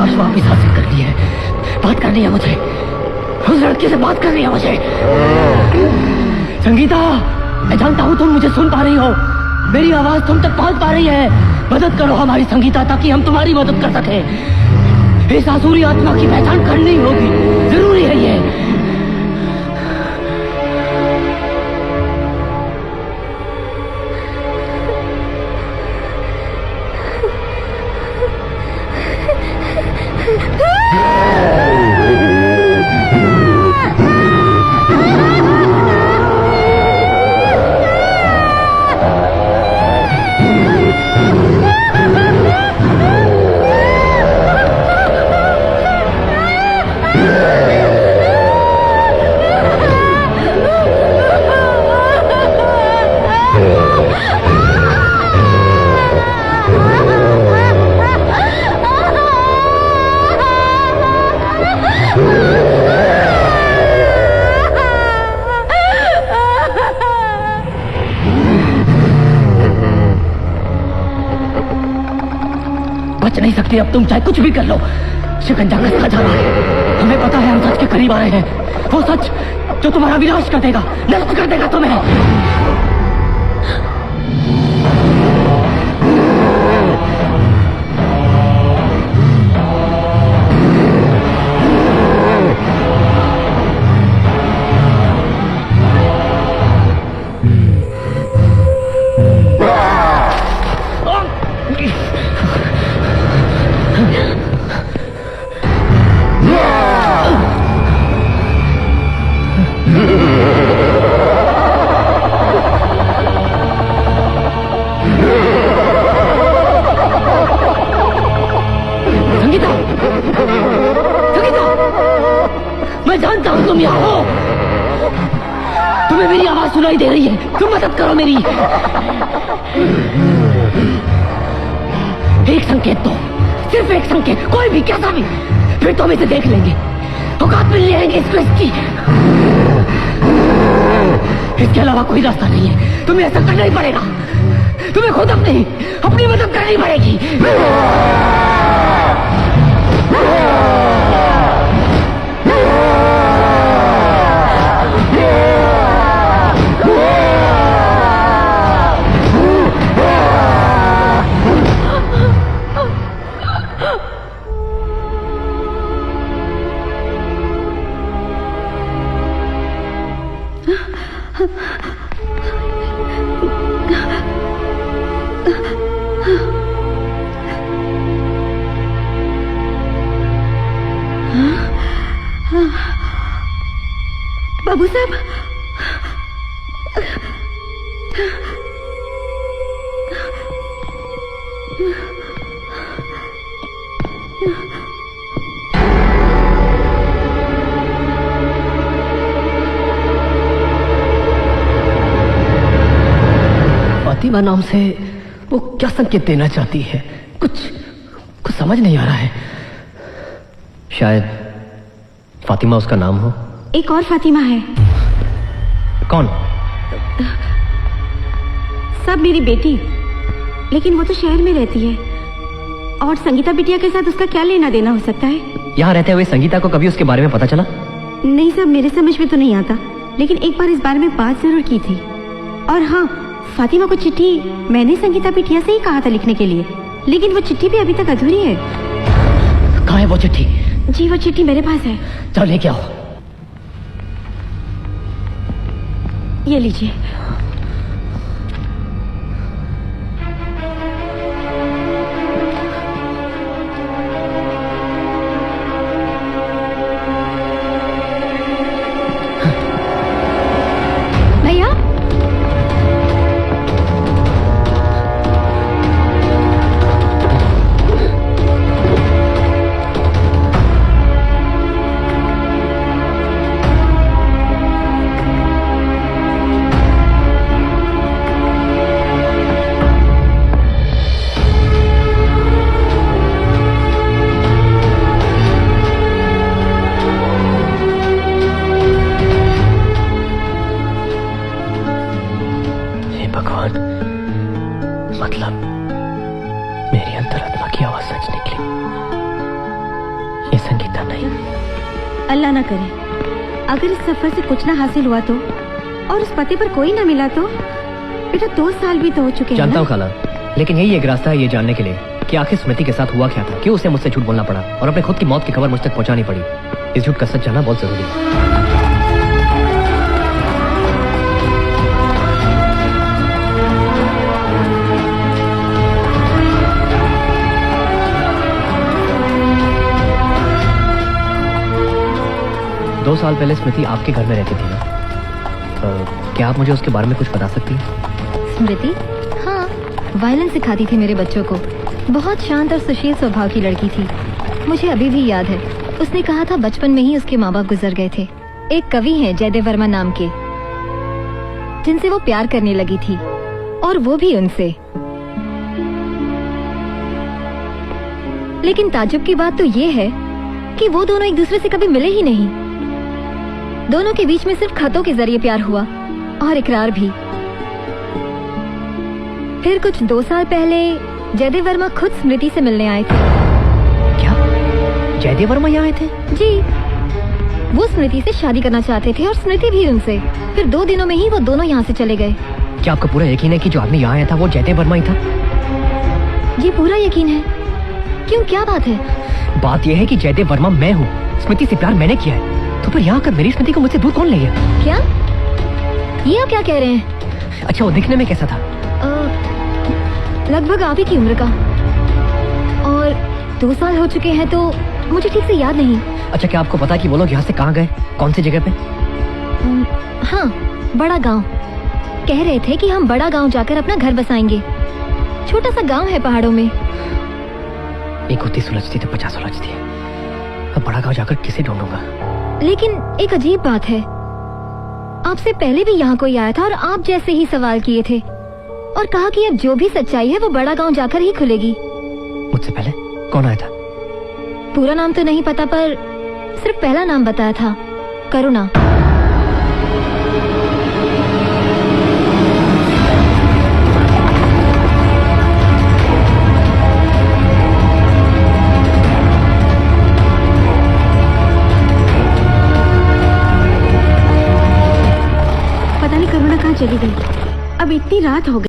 लाश वापिस हासिल कर ली है। बात करनी है मुझे, उस लड़की से बात करनी है मुझे। संगीता, मैं जानता हूँ तुम मुझे सुन पा रही हो, मेरी आवाज तुम तक पहुंच पा रही है। मदद करो हमारी संगीता, ताकि हम तुम्हारी मदद कर सके। इस आसुरी आत्मा की पहचान करनी होगी, जरूरी है ये। नहीं सकती अब तुम, चाहे कुछ भी कर लो। शिकंजा कसता जा रहा है, हमें पता है हम सच के करीब आ रहे हैं। वो सच जो तुम्हारा विनाश कर देगा, नष्ट कर देगा तुम्हें। मैं जानता हूं तुम यहाँ हो, तुम्हें मेरी आवाज सुनाई दे रही है, तुम मदद करो मेरी। एक संकेत दो, सिर्फ एक संकेत, कोई भी, कैसा भी, फिर तो हम इसे देख लेंगे। औकात मिल जाएंगे इस क्वेस्ट की। इसके अलावा कोई रास्ता नहीं है, तुम्हें ऐसा करना ही पड़ेगा। तुम्हें खुद अपनी मदद करनी पड़ेगी। बाबू साहब, फातिमा नाम से वो क्या संकेत देना चाहती है? कुछ समझ नहीं आ रहा है। शायद फातिमा उसका नाम हो। एक और फातिमा है। कौन? सब मेरी बेटी, लेकिन वो तो शहर में रहती है। और संगीता बिटिया के साथ उसका क्या लेना देना हो सकता है? यहाँ रहते हुए संगीता को कभी उसके बारे में पता चला? नहीं साहब, मेरे समझ में तो नहीं आता, लेकिन एक बार इस बारे में बात जरूर की थी। और हाँ, फातिमा को चिट्ठी मैंने संगीता बिटिया से ही कहा था लिखने के लिए, लेकिन वो चिट्ठी भी अभी तक अधूरी है। कहाँ है वो चिट्ठी? जी वो चिट्ठी मेरे पास है। चलो लेके आओ। ये लीजिए। भैया, अल्लाह ना करे अगर इस सफर से कुछ ना हासिल हुआ तो, और उस पते पर कोई ना मिला तो। बेटा 2 साल भी तो हो चुके हैं जानता ना? हूँ खाला, लेकिन यही एक रास्ता है ये जानने के लिए कि आखिर स्मृति के साथ हुआ क्या था, क्यों उसे मुझसे झूठ बोलना पड़ा और अपने खुद की मौत की खबर मुझ तक पहुंचानी पड़ी। इस झूठ का सच जानना बहुत जरूरी है। 2 साल पहले स्मृति आपके घर में रहती थी ना? क्या आप मुझे उसके बारे में कुछ बता सकती हैं? स्मृति? हाँ, वायलिन सिखाती थी मेरे बच्चों को। बहुत शांत और सुशील स्वभाव की लड़की थी। मुझे अभी भी याद है, उसने कहा था बचपन में ही उसके माँ बाप गुजर गए थे। एक कवि हैं जयदेव वर्मा नाम के, जिनसे वो प्यार करने लगी थी, और वो भी उनसे। लेकिन ताज्जुब की बात तो ये है कि वो दोनों एक दूसरे से कभी मिले ही नहीं। दोनों के बीच में सिर्फ खतों के जरिए प्यार हुआ, और इकरार भी। फिर कुछ 2 साल पहले जयदेव वर्मा खुद स्मृति से मिलने आए थे। क्या जयदेव वर्मा यहाँ आए थे? जी, वो स्मृति से शादी करना चाहते थे और स्मृति भी उनसे। फिर 2 दिनों में ही वो दोनों यहाँ से चले गए। क्या आपको पूरा यकीन है कि जो आदमी यहाँ आया था वो जयदेव वर्मा ही था? जी पूरा यकीन है। क्यों, क्या बात है? बात यह है कि जयदेव वर्मा मैं हूँ, स्मृति से प्यार मैंने किया है, तो फिर यहाँ कर मेरी स्मृति को मुझसे दूर कौन ले गया? क्या ये आप क्या कह रहे हैं? अच्छा, वो दिखने में कैसा था? लगभग आप ही की उम्र का, और 2 साल हो चुके हैं तो मुझे ठीक से याद नहीं। अच्छा, क्या आपको पता कि वो लोग यहाँ से कहाँ गए, कौन सी जगह पे? हाँ, बड़ा गांव। कह रहे थे कि हम बड़ा गांव जाकर अपना घर बसाएंगे। छोटा सा गांव है पहाड़ों में। एक होती सुलझती तो 50 सुलझती है। अब बड़ा गांव जाकर किसे ढूंढूंगा? लेकिन एक अजीब बात है, आपसे पहले भी यहाँ कोई आया था और आप जैसे ही सवाल किए थे, और कहा कि अब जो भी सच्चाई है वो बड़ा गांव जाकर ही खुलेगी। मुझसे पहले कौन आया था? पूरा नाम तो नहीं पता, पर सिर्फ पहला नाम बताया था, करुणा। पता नहीं करुणा कहाँ चली गई। अब इतनी रात हो गई।